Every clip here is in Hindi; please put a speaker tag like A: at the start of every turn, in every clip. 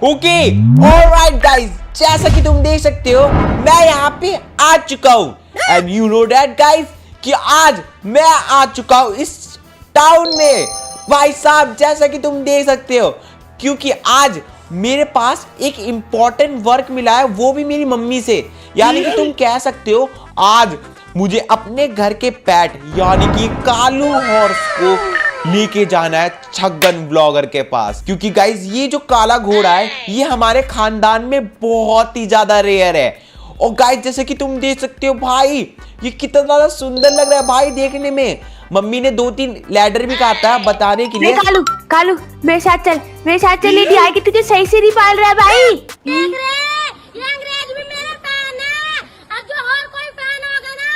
A: ओके ऑलराइट गाइस, जैसा कि तुम देख सकते हो मैं यहाँ पे आ चुका हूँ and you know that guys कि आज मैं आ चुका हूँ इस टाउन में। भाई साहब जैसा कि तुम देख सकते हो, क्योंकि आज मेरे पास एक इम्पोर्टेंट वर्क मिला है, वो भी मेरी मम्मी से। यानी कि तुम कह सकते हो आज मुझे अपने घर के पेट यानी कि कालू हॉर्स को लेके जाना है छगन ब्लॉगर के पास, क्योंकि गाइज ये जो काला घोड़ा है ये हमारे खानदान में बहुत ही ज्यादा रेयर है। और गाइज जैसे कि तुम देख सकते हो भाई, ये कितना ज्यादा सुंदर लग रहा है भाई देखने में। मम्मी ने 2-3 लैडर भी काटा है बताने के लिए।
B: कालू कालू मेरे साथ चल, मेरे साथ चल। ये आगे तुझे सही से नहीं पाल रहा है भाई।
C: देख रहे, ये अंग्रेज भी मेरा फैन है। अब जो और कोई फैन होगा ना,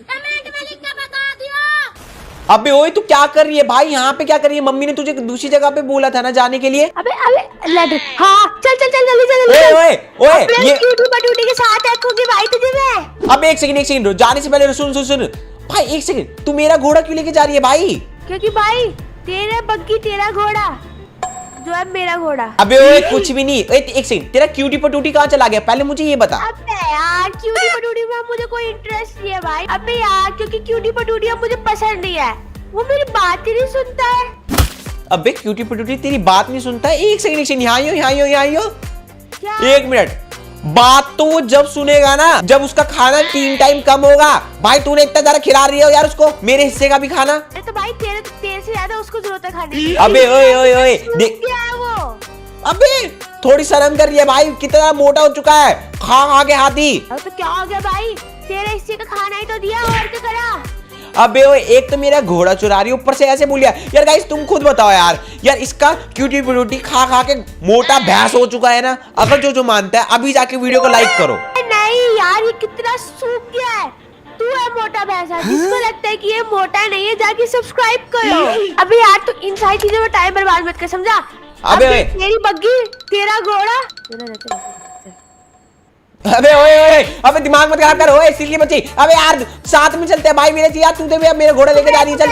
C: कमेंट में लिख के बता दियो।
A: अबे ओए तू क्या कर रही है भाई, यहाँ पे क्या कर रही है? मम्मी ने तुझे दूसरी जगह पे बोला था ना जाने के लिए।
B: अबे लैडर, हाँ चल चल चल जल्दी चल।
A: ओए ओए ओए ये
B: क्यूटी पटूटी के साथ रखूंगी भाई तुझे मैं।
A: अब एक सेकंड जाने से पहले सुन सुन सुन भाई, एक सेकंड, तू मेरा घोड़ा क्यों लेके जा रही है भाई?
B: क्योंकि भाई तेरा बग्गी तेरा घोड़ा जो है मेरा घोड़ा।
A: अबे ओए कुछ भी नहीं। एक सेकंड, तेरा क्यूटी पटूटी कहाँ चला गया पहले मुझे ये बता।
B: अबे यार क्यूटी पटूटी में मुझे कोई इंटरेस्ट नहीं है भाई। अबे यार क्योंकि क्यूटी पटूटी अब मुझे पसंद नहीं है, वो मेरी बात ही नहीं सुनता है।
A: अबे क्यूटी पटूटी तेरी बात नहीं सुनता है? एक सेकंड यहाँ आइयो।
B: क्या?
A: 1 मिनट। बात तो वो जब सुनेगा ना जब उसका खाना 3 टाइम कम होगा। भाई तूने इतना ज्यादा खिला रही हो यार उसको, मेरे हिस्से का भी खाना।
B: अरे तो भाई तेरे से ज्यादा उसको जरूरत है खाने की।
A: अबे ओए देख,
B: क्या है वो?
A: अबे थोड़ी शर्म कर रही है भाई, कितना मोटा हो चुका है खा के हाथी।
B: अब तो क्या हो गया भाई, तेरे हिस्से का खाना ही तो दिया, और क्या करा?
A: अबे ओए एक तो मेरा घोड़ा चुरा रही, ऊपर से ऐसे बोलिया। यार गाइस तुम खुद बताओ यार इसका क्यूटी पटूटी खा के मोटा भैंस हो चुका है ना। अगर जो मानता है अभी जाके वीडियो को लाइक करो।
B: नहीं यार ये कितना सूख गया है। तू है मोटा भैंसा, जिसको लगता है कि ये मोटा नहीं है जाके सब्सक्राइब करो। अबे यार तू इन सारी चीजों में टाइम बर्बाद मत कर, समझा?
A: अबे
B: तेरी बग्गी तेरा घोड़ा।
A: अबे ओए अबे दिमाग मत खराब कर ओए सिल्ली बच्ची। अबे यार साथ में चलते हैं भाई मेरे यार, तू भी मेरे घोड़े लेके जा रही है। चल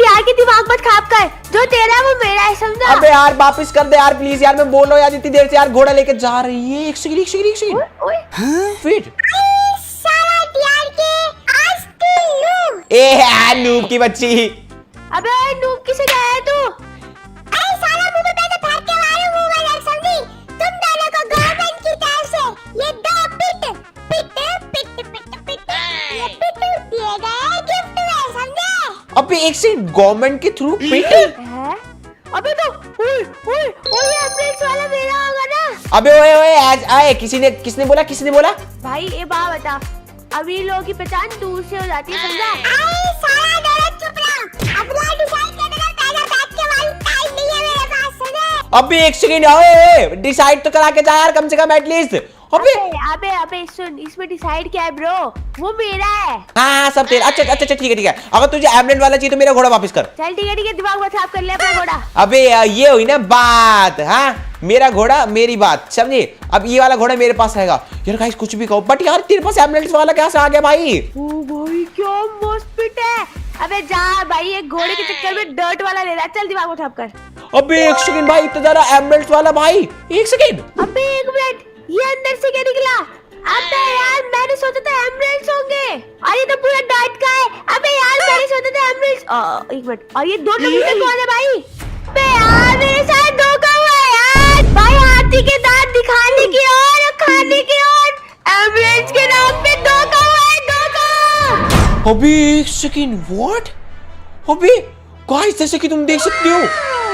B: यार के दिमाग मत खराब कर, जो तेरा वो मेरा है, समझा?
A: अबे यार वापस कर दे यार प्लीज यार, मैं बोल रहा हूँ यार इतनी देर से यार घोड़ा लेके जा रही है। एक सेकंड फिर ए नूब की बच्ची।
B: अबे नूब किसे गया है तू?
A: अबे एक से गवर्नमेंट के थ्रू पिट।
B: अबे तो ये एम्बुलेंस वाला मेरा होगा ना।
A: अबे ओए आज आए किसने बोला
B: भाई ये बात बता, अभी लोगों की पहचान दूर से हो जाती है, समझा?
A: अबे एक सेकंड डिसाइड तो करा के जा यार कम से कम एटलीस्ट।
B: अबे सुन, इसमें डिसाइड क्या है ब्रो, वो मेरा है।
A: हाँ सब तेरा। अच्छा ठीक है। अगर तुझे एम्बुलेंस वाला चाहिए तो मेरा घोड़ा वापस कर।
B: चल ठीक है, दिमाग मत खराब कर ले अपना घोड़ा।
A: अबे ये हुई ना बात। हाँ मेरा घोड़ा मेरी बात, समझे? अब ये वाला घोड़ा मेरे पास रहेगा। यार गाइस कुछ भी कहो बट यार तेरे पास एम्बुलेंस वाला कैसे आ गया भाई?
B: ओ भाई क्या मस्त पिट है। अबे जा भाई, एक घोड़े के चक्कर में डर्ट वाला ले रहा है। चल दिमाग मत खराब कर।
A: अबे एक सेकंड भाई, इतना ज्यादा एम्बुलेंस वाला भाई, एक सेकंड।
B: अबे एक मिनट, ये अंदर से क्या निकला? अबे यार मैंने सोचा था एमराल्ड्स होंगे और ये तो पूरा डार्ट का है। अबे यार मैंने सोचा था एमराल्ड्स। एक मिनट, और ये 2 कबूतर कौन है भाई? अबे यार मेरे साथ धोखा हुआ है यार। भाई हाथी के दांत दिखाने की और खाने की और एमराल्ड्स के नाम पे धोखा हुआ है, धोखा।
A: अबे एक सेकंड व्हाट? अबे गाइस जैसे कि तुम देख सकते हो,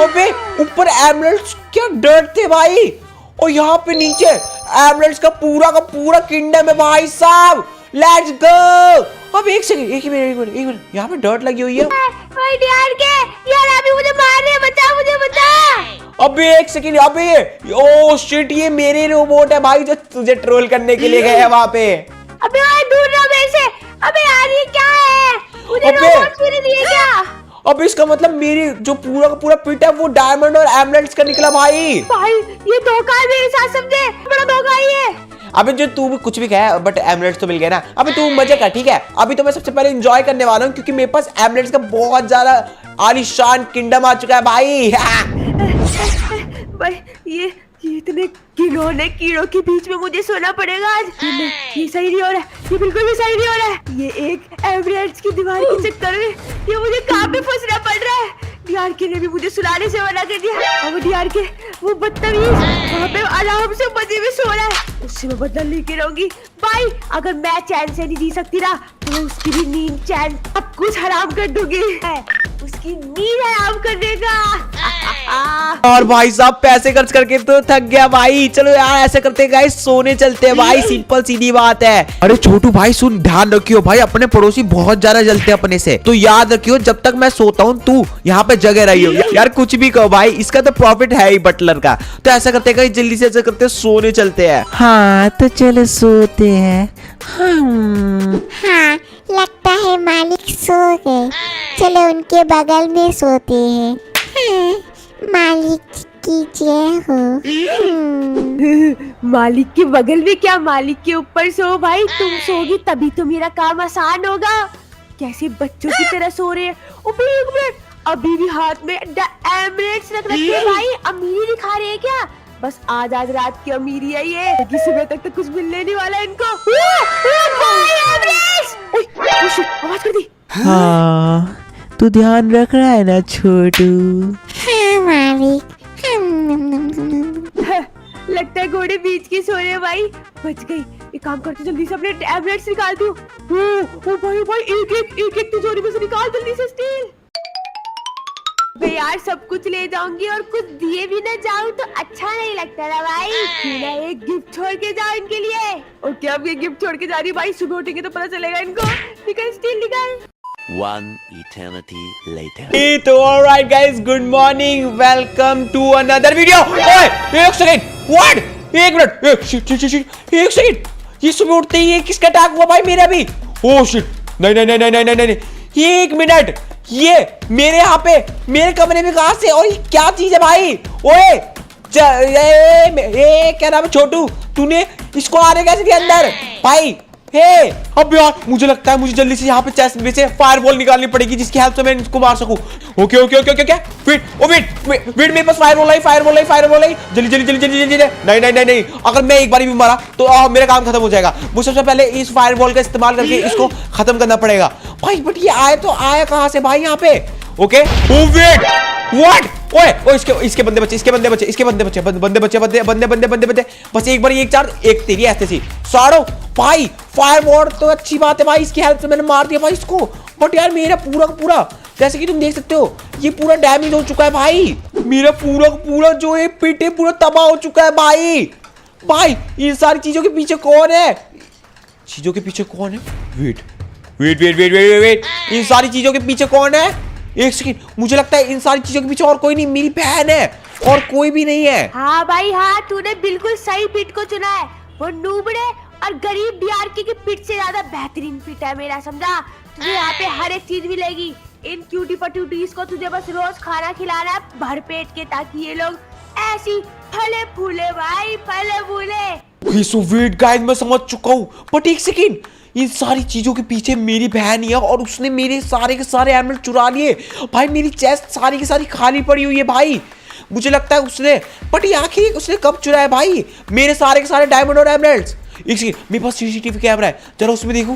A: अबे ऊपर एमराल्ड्स क्या डर्ट थे भाई, और यहाँ पे नीचे एमराल्ड्स का पूरा किंगडम है भाई साहब। Let's go. अब एक सेकंड, एक मिनट, यहाँ पे डर्ट लगी हुई है।
B: यार अभी मुझे मार रहे हैं, बचा मुझे।
A: अबे एक सेकंड, अबे ओ शिट, ये मेरे रोबोट है भाई जो तुझे ट्रोल करने के लिए गए हैं वहाँ पे।
B: अबे यार दूर रहो मेरे से। अबे यार ये क्या है? मुझे रोबोट्स भी दिए क्या?
A: अब इसका मतलब मेरी जो पूरा पिट है वो डायमंड और एमराल्ड्स का निकला भाई।
B: भाई ये धोखा है मेरे साथ, समझे? बड़ा धोखा है ये।
A: अबे जो तू भी कुछ भी कहे बट एमराल्ड्स तो मिल गया ना। अबे तू मजे कर, ठीक है? अभी तो मैं सबसे पहले एंजॉय करने वाला हूँ क्योंकि मेरे पास एमराल्ड्स का बहुत ज्यादा आलीशान किंगडम आ चुका है भाई।
B: भाई ये ये इतने घिनौने कीड़ों के बीच में मुझे सोना पड़ेगा आज। ये सही नहीं हो रहा है, ये बिल्कुल भी सही नहीं हो रहा है। ये एक एमरेल्ड्स की दीवार के चक्कर में ये मुझे कहाँ पे फंसना पड़ रहा है। डीआरके ने भी मुझे सुलाने से मना कर दिया। अब डीआरके वो बदतमीज वहाँ पे आराम से मजे में सो रहा है, उससे मैं बदला लेके रहूंगी। भाई अगर मैं चैन से नहीं जी सकती ना तो उसकी भी नींद चैन अब कुछ हराम कर दूंगी। उसकी नींद हराम करने का।
A: और भाई साहब पैसे खर्च करके तो थक गया भाई। चलो यार ऐसे करते हैं गाइस, सोने चलते हैं भाई, सिंपल सीधी बात है। अरे छोटू भाई सुन, ध्यान रखियो भाई, अपने पड़ोसी बहुत ज्यादा जलते हैं अपने से, तो याद रखियो जब तक मैं सोता हूँ तू यहाँ पे जगह रहियो। यार कुछ भी कहो भाई, इसका तो प्रॉफिट है ही बटलर का। तो ऐसा करते हैं जल्दी से, ऐसा करते हैं सोने चलते हैं।
D: हाँ तो चलो सोते हैं।
E: हाँ, लगता है मालिक सो गए। चलो उनके बगल में सोते हैं। हाँ, मालिक की जय हो।
B: मालिक के बगल में क्या, मालिक के ऊपर सो भाई। तुम सोगी तभी तो मेरा काम आसान होगा। कैसे बच्चों की तरह सो रहे हैं। एक मिनट, अभी भी हाथ में एमरेल्ड्स रख रखे हैं भाई। अमीरी दिखा रहे हैं क्या? बस आज रात की अमीरी है ये, कि सुबह तक तो कुछ मिलने नहीं वाला इनको। आवाज कर दी।
D: हाँ तू ध्यान रख रहा है ना छोटू?
E: हाँ मालिक।
B: लगता है घोड़े बीच के सो रहे हैं भाई। बच गई। एक काम करती जल्दी से अपने एमरेल्ड्स निकालती हूँ। ओ भाई एक तिजोरी में से निकाल जल्दी से स्टील। मैं यार सब कुछ ले जाऊंगी और कुछ दिए भी ना जाऊं तो अच्छा नहीं लगता ना भाई। मैं एक गिफ्ट छोड़ के जाऊं इनके लिए। ओके अब ये गिफ्ट छोड़ के जा रही भाई, सुबह उठेंगे तो पता चलेगा इनको। निकल स्टील निकल।
F: One eternity later.
A: तो alright guys, good morning, welcome to another video. ओए एक सेकंड, व्हाट, एक मिनट, एक सेकंड, ये सुबह उठते ही ये किसका अटैक हुआ भाई मेरा भी? ओह शिट, नहीं, एक मिनट, ये मेरे यहाँ पे मेरे कमरे में कहाँ से, और ये क्या चीज है भाई? ओए क्या नाम है छोटू, तूने इसको आने कैसे दिया अंदर भाई? हे अब यार मुझे लगता है मुझे जल्दी से यहाँ पे चेस्ट में से फायरबॉल निकालनी पड़ेगी जिसकी हेल्प से मैं इसको मार सकूं। ओके वेट मेरे पास फायरबॉल है जल्दी। नहीं, अगर मैं एक बार भी मारा तो मेरा काम खत्म हो जाएगा। मुझे सबसे पहले इस फायरबॉल का इस्तेमाल करके इसको खत्म करना पड़ेगा भाई। बट ये आया कहाँ से भाई यहाँ पे? ओके वेट, व्हाट, ओए इसके बंदे बचे। बस एक बार एक चार्ज, एक तेरी ऐसे सी साड़ो भाई। फायरबॉल तो अच्छी बात है भाई, इसकी हेल्प से मैंने मार दिया भाई इसको। बट यार मेरा पूरा जैसे कि तुम देख सकते हो ये पूरा डैमेज हो चुका है भाई। मेरा पूरा जो ये पिट है पूरा तबाह हो चुका है भाई। इन सारी चीजों के पीछे कौन है? वेट, इन सारी चीजों के पीछे कौन है? एक सेकंड, मुझे लगता है इन सारी चीजों के पीछे और कोई नहीं, मेरी बहन है और कोई भी नहीं है।
B: हाँ भाई हाँ, तूने बिल्कुल सही पिट को चुना है। वो नूबड़े और गरीब डीआरके की पिट से ज्यादा बेहतरीन पिट है मेरा, समझा? तुझे यहाँ पे हर एक चीज मिलेगी। इन क्यूटी पट्यूटीज को तुझे बस रोज खाना खिलाना है भर पेट के, ताकि ये लोग ऐसी फले फूले भाई, फले फूले।
A: सो वेट गाइस, मैं समझ चुका हूँ। बट एक सेकंड, इन सारी चीजों के पीछे मेरी बहन ही है और उसने मेरे सारे के सारे एमराल्ड चुरा लिए भाई। मेरी चेस्ट सारी की सारी खाली पड़ी हुई है भाई। मुझे लगता है उसने, बट ये आखिर उसने कब चुराया भाई मेरे सारे के सारे डायमंड और एमराल्ड्स? एक सेकंड, मेरे पास सीसीटीवी कैमरा है, चलो उसमें देखूं।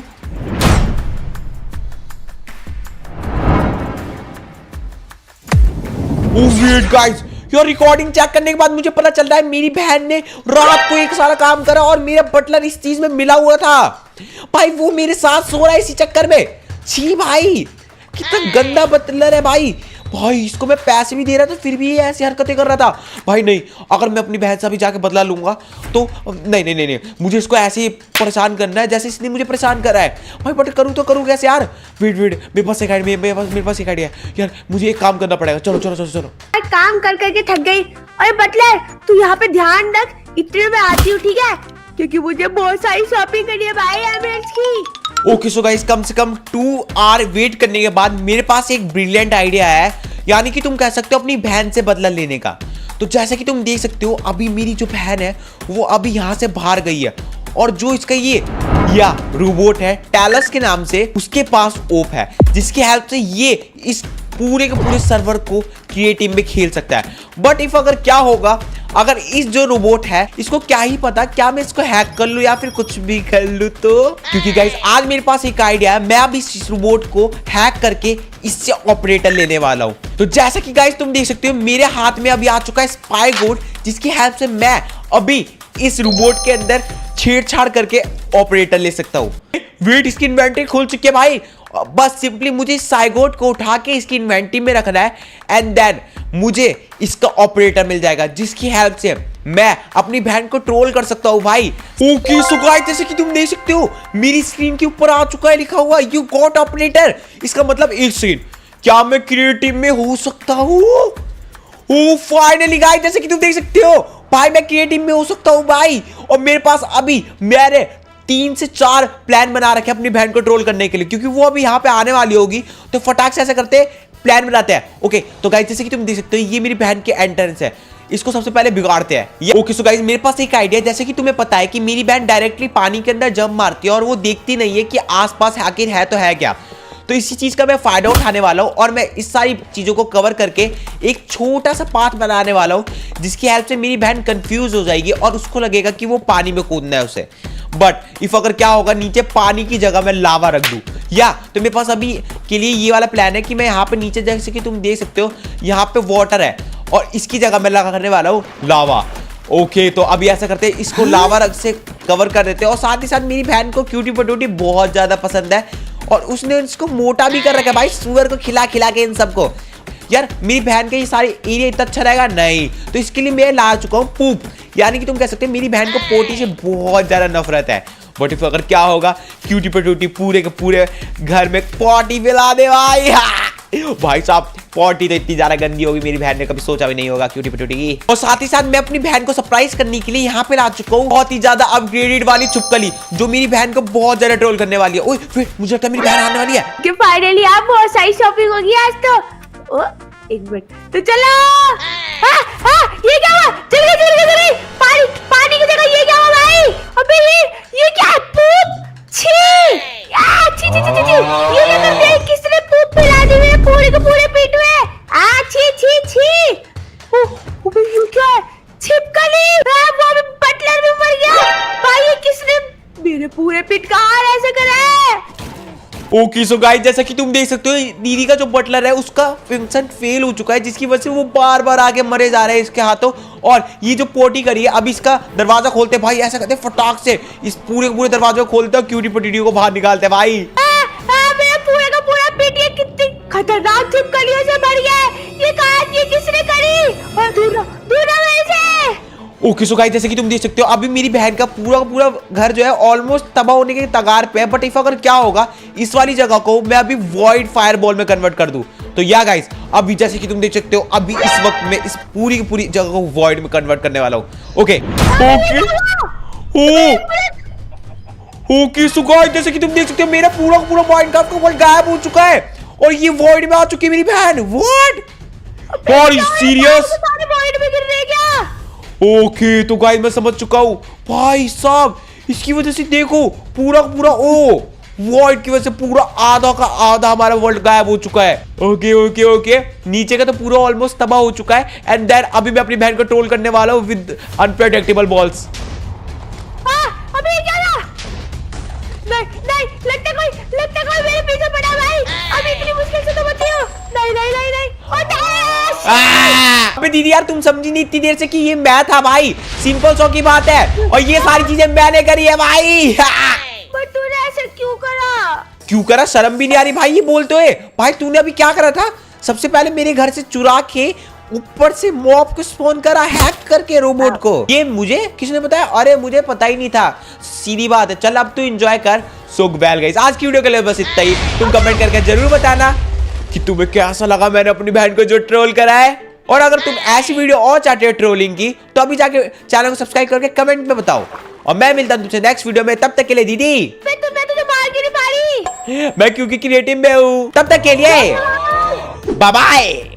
A: वेट गाइस, यार रिकॉर्डिंग चेक करने के बाद मुझे पता चल रहा है मेरी बहन ने रात को एक सारा काम करा और मेरा बटलर इस चीज में मिला हुआ था भाई। वो मेरे साथ सो रहा है इसी चक्कर में। छी भाई, कितना गंदा बटलर है भाई। इसको मैं पैसे भी दे रहा था फिर भी ये ऐसी हरकतें कर रहा था भाई। नहीं, अगर मैं अपनी बहन से भी जाके बदला लूंगा तो नहीं, मुझे इसको ऐसे ही परेशान करना है जैसे इसने मुझे परेशान करा है भाई। बट करूँ तो करूँ कैसे यार? वेट, मेरे पास एक आइडिया है यार। मुझे एक काम करना पड़ेगा। चलो
B: काम कर करके थक गई। अरे बटलर तू यहाँ पे ध्यान रख, इतने में आती हूँ ठीक है, क्योंकि मुझे बहुत सारी शॉपिंग करनी है भाई एमराल्ड्स की।
A: ओके सो गाइस, कम से कम 2 आवर वेट करने के बाद मेरे पास एक ब्रिलियंट आइडिया है, यानी कि तुम कह सकते हो अपनी बहन से बदला लेने का। तो जैसा कि तुम देख सकते हो अभी मेरी जो बहन है वो अभी यहाँ से बाहर गई है और जो इसका ये रोबोट है टैलस के नाम से, उसके पास ओप है जिसकी हेल्प से ये इस पूरे के पूरे सर्वर को क्रिएटिव में खेल सकता है। बट इफ अगर क्या होगा, अगर इस जो रोबोट है इसको क्या ही पता, क्या मैं इसको हैक कर लूं या फिर कुछ भी कर लूं तो। क्योंकि गाइस आज मेरे पास एक आइडिया है, मैं अभी इस रोबोट को हैक करके इससे ऑपरेटर लेने वाला हूं। तो जैसा कि गाइस तुम देख सकते हो मेरे हाथ में अभी आ चुका है स्पाई बोर्ड, जिसकी हेल्प से मैं अभी इस रोबोट के अंदर छेड़छाड़ करके ऑपरेटर ले सकता हूं। वेट, इसकी इन्वेंटरी खुल चुकी है भाई। बस सिंपली मुझे इस साइगोट को उठा के इसकी इन्वेंटरी में रखना है एंड देन मुझे इसका ऑपरेटर मिल जाएगा, जिसकी हेल्प से मैं अपनी बहन को ट्रोल कर सकता हूं भाई। ओके सो गाइस जैसे कि तुम देख सकते हो मेरी स्क्रीन के ऊपर आ चुका है लिखा हुआ यू गॉट ऑपरेटर। इसका मतलब एक सेकंड, क्या मैं क्रिएटिव में हो सकता हूं? ओ फाइनली गाइस जैसे कि तुम देख सकते हो भाई मैं क्रिएटिव में हो सकता हूं भाई। और मेरे पास अभी मेरे 3 से 4 प्लान बना रखे अपनी बहन को ट्रोल करने के लिए, क्योंकि वो अभी यहाँ पे आने वाली होगी। तो फटाक से ऐसा करते हैं, प्लान बनाते हैं। ओके तो गाइस जैसे कि तुम देख सकते हो ये मेरी बहन के एंट्रेंस है, इसको सबसे पहले बिगाड़ते हैं। ओके सो गाइस मेरे पास एक आइडिया है। जैसे कि तुम्हें पता है कि मेरी बहन डायरेक्टली पानी के अंदर जंप मारती है और वो देखती नहीं है कि आसपास आखिर है तो है क्या। तो इसी चीज का मैं फायदा उठाने वाला हूं और मैं इस सारी चीजों को कवर करके एक छोटा सा पाथ बनाने वाला हूं, जिसकी हेल्प से मेरी बहन कंफ्यूज हो जाएगी और उसको लगेगा कि वो पानी में कूदना है उसे। बट इफ अगर क्या होगा नीचे पानी की जगह मैं लावा रख दूं, या तो मेरे पास अभी के लिए ये वाला प्लान है कि मैं यहाँ पे नीचे जैसे कि तुम देख सकते हो यहाँ पे वाटर है और इसकी जगह मैं लगा करने वाला हूँ लावा। ओके तो अभी ऐसा करते हैं, इसको लावा रंग से कवर कर देते हैं। और साथ ही साथ मेरी बहन को क्यूटी पटूटी बहुत ज्यादा पसंद है और उसने इसको मोटा भी कर रखा है भाई, सुअर को खिला खिला के इन सबको। यार मेरी बहन का ये सारे एरिया इतना अच्छा रहेगा नहीं, तो इसके लिए मैं ला चुका हूँ पूप, यानी कि तुम कह सकते हो मेरी बहन को पोटी से बहुत ज्यादा नफरत है। बट इफ अगर क्या होगा क्यूटी पटूटी पूरे के पूरे घर में पॉटी पिला दे भाई। भाई साहब पॉटी तो इतनी ज्यादा गंदी होगी, मेरी बहन ने कभी सोचा भी नहीं होगा क्यूटी पटूटी की। और साथ ही साथ मैं अपनी बहन को सरप्राइज करने के लिए यहाँ पे ला चुका हूँ बहुत ही ज्यादा अपग्रेडेड वाली चुपकली, जो मेरी बहन को बहुत ज्यादा ट्रोल करने वाली है। ओए फिर मुझे लगता है मेरी बहन आने वाली है
B: कि फाइनली आप बहुत सारी शॉपिंग होगी आज तो। ओ एक मिनट तो चलो। ये क्या हुआ? चल पानी पानी की जगह ये क्या हुआ भाई? अबे ये क्या है? पूप छी छी छी छी छी ये क्या कर दिया? किसने पूप पिला दी मेरे पूरे के पूरे पेट में? छी छी छी। अबे ये क्या है? छिपकली। वो भी बटलर भी मर गया भाई। ये किसने मेरे पूरे पेट का हाल ऐसे करा है?
A: ओके सो गाइस जैसा कि तुम देख सकते हो दीदी का जो बटलर है उसका फंक्शन फेल हो चुका है, जिसकी वजह से वो बार बार आगे मरे जा रहे हैं इसके हाथों। और ये जो पोटी करी है अभी इसका दरवाजा खोलते भाई, ऐसा करते फटाक से इस पूरे दरवाजे को खोलते और क्यूटी पटीटी को बाहर निकालते भाई।
B: मेरा पूरा का पूरा पेट ये कितनी खतरनाक छिपकलियों से भर गया है। ये किसने करी? दूर मेरे से।
A: ओके सो गाइस जैसे कि तुम देख सकते हो अभी मेरी बहन का पूरा घर जो है ऑलमोस्ट तबाह होने के तगार पे है। बट इफ अगर क्या होगा इस वाली जगह को मैं अभी वॉइड फायरबॉल में कन्वर्ट कर दूं, तो या गाइस अभी जैसे कि तुम देख सकते हो अभी इस वक्त में इस पूरी की पूरी जगह को वॉइड में कन्वर्ट करने वाला हूं। ओके ओके सो गाइस जैसे कि तुम देख सकते हो मेरा पूरा माइनक्राफ्ट का वर्ल्ड गायब हो चुका है और ये वॉइड में आ चुकी है मेरी बहन। What are you serious?
B: Void में गिर रहे क्या?
A: ओके तो गाइस मैं समझ चुका हूं भाई साहब, इसकी वजह से देखो पूरा ओ वॉइड की वजह से पूरा आधा का आधा हमारा वर्ल्ड गायब हो चुका है। ओके नीचे का तो पूरा ऑलमोस्ट तबाह हो चुका है। एंड देन अभी मैं अपनी बहन को ट्रोल करने वाला हूं विद अनप्रेडिक्टेबल बॉल्स।
B: अबे क्या था? नहीं लगता कोई मेरे पीछे पड़ा भाई। अभी इतनी मुश्किल से तो बची हो। नहीं
A: अबे दीदी यार तुम समझी नहीं इतनी देर से कि ये मैं था भाई, सिंपल सौ की बात है और ये सारी चीजें मैंने करी है भाई।
B: बट तूने ऐसे क्यों करा?
A: शर्म भी नहीं आ रही भाई ये बोलते हुए? भाई तूने अभी क्या करा था? सबसे पहले मेरे घर से चुरा के ऊपर से मॉब को स्पॉन करा हैक करके रोबोट को। ये मुझे किसने बताया? अरे मुझे पता ही नहीं था, सीधी बात है। चल अब तू एंजॉय कर। सो वेल गाइस आज की वीडियो के लिए बस इतना ही। तुम कमेंट करके जरूर बताना कि तुम्हें कैसा लगा मैंने अपनी बहन को जो ट्रोल करा है। और अगर तुम ऐसी वीडियो और चाहते हो ट्रोलिंग की तो अभी जाके चैनल को सब्सक्राइब करके कमेंट में बताओ। और मैं मिलता हूं तुमसे नेक्स्ट वीडियो में, तब तक के लिए दीदी
B: मैं तुझे मार क्यों नहीं पा रही?
A: मैं क्योंकि क्रिएटिव में हूं। तब तक के लिए बाय बाय।